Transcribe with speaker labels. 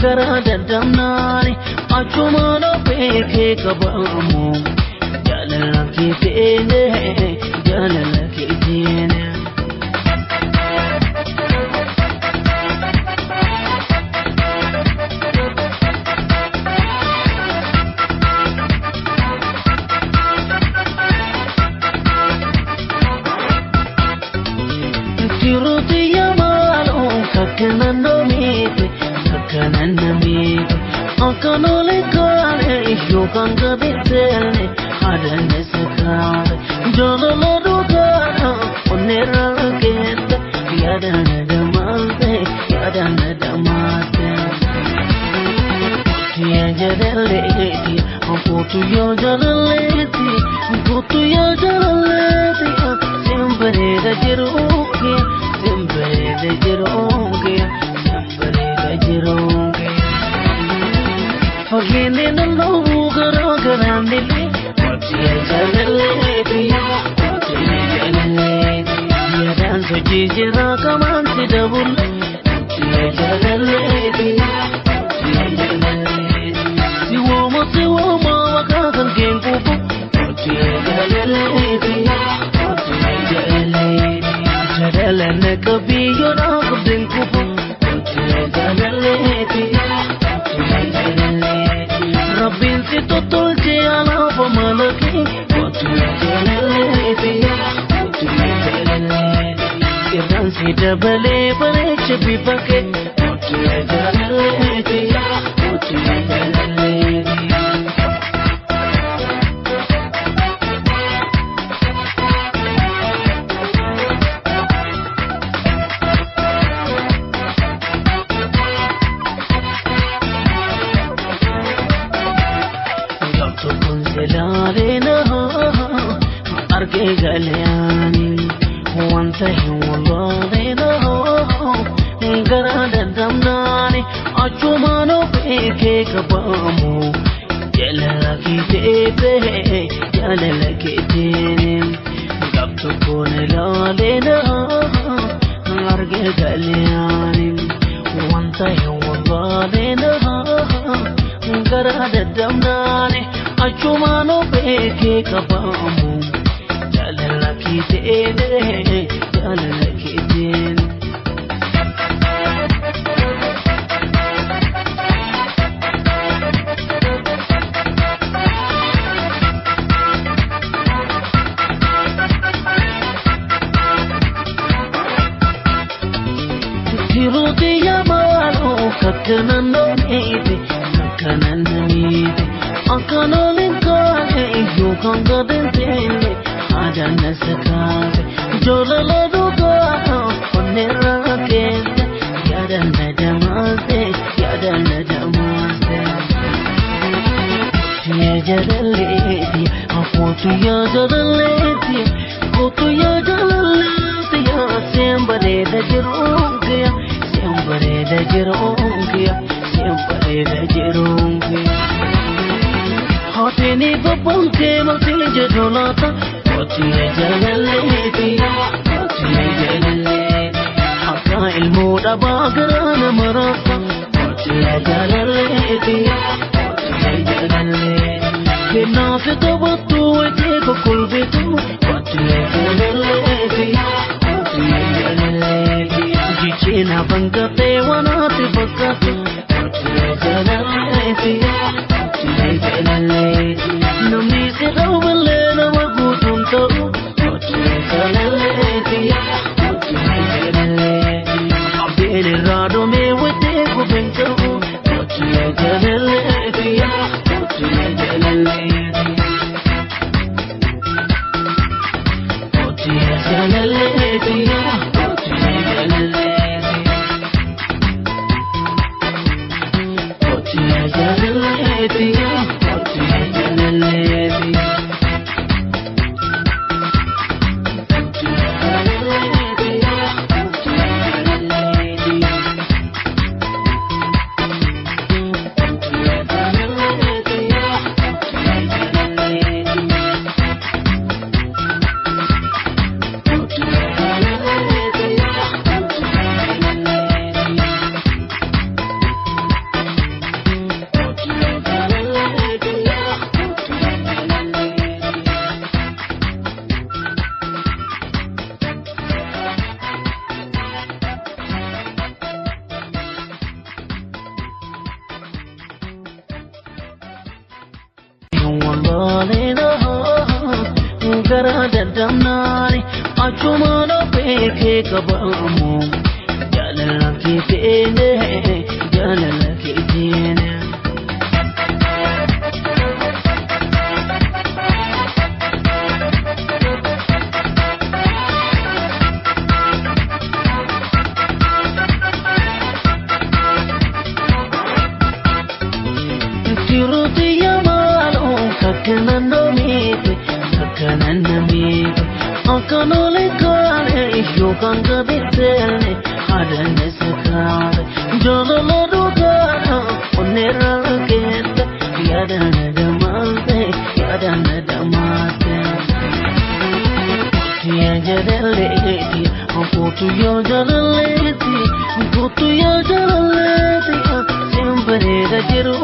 Speaker 1: Gara dadamnani achuma no peke kabamu jalala kitene jalala kitene Tiruti yamalo kakana no mite Kananami, Akanole Kare, Yokanga Bitene, Hadanesakar, Jololoduka, Onera Get, Yadana Damate, Yadana Damate, Tiajaleti, go to your Jaleti, go to your Jaleti, Sempre the Jeroke, Sempre the Jeroke. Forgive no longer around the lake. What is a lady? What is a lady? You dance with Jesus, come on, sit down. What is a lady? What is a lady? You almost see woman, I can't get poop. What is a lady? What is a lady? Tell and make a be your dog of the poop. Rabbin si tolche ala pamalaki otu jalati kiran si dabale pare chapi pake otu jalati Arke galyani wanta hiwalade no gara dadamnani achumano peke kabamu jalala kitete jalala kitene gabtu kone lale no arke galyani wanta hiwalade no gara dadamnani achumano peke kabamu jalala kitene jalala kitene Tiruti yamalo kakana no mite kakana no mite Akanole kare yokanga dentene Adana sakare jololoduka onera kete Yadana damase yadana damase Tiajaleti afotu yajaleti Kotu yajaleti Sembare da jirungia Sembare da jirungia Sembare da jirungia Hatini babunke matilje dolata Kotiye jalaleti Kotiye jalaleti Haka ilmuda bagrana marasa Kotiye jalaleti Kotiye jalaleti Kinase tabatu ete kulbitu Kotiye jalaleti Kotiye jalaleti Jichina bangate wanati bakati Kotiye jalaleti Kotiye jalaleti Nami se rawale na magudum to Kotiye jalaleti Kotiye jalaleti Abdele rado me wete kubento Kotiye jalaleti Kotiye jalaleti Kotiye jalaleti Kotiye jalaleti Lolena Garada damnani Achumano peke kabamu Jalala kitene Jalala kitene Tiruti yamalo kakanando mite kakananda mite akanole kare shokanga bitene adane sakare jololo dukara onera kete yadana damate tiya jadeleti apotu yo jadeleti siempre da jeru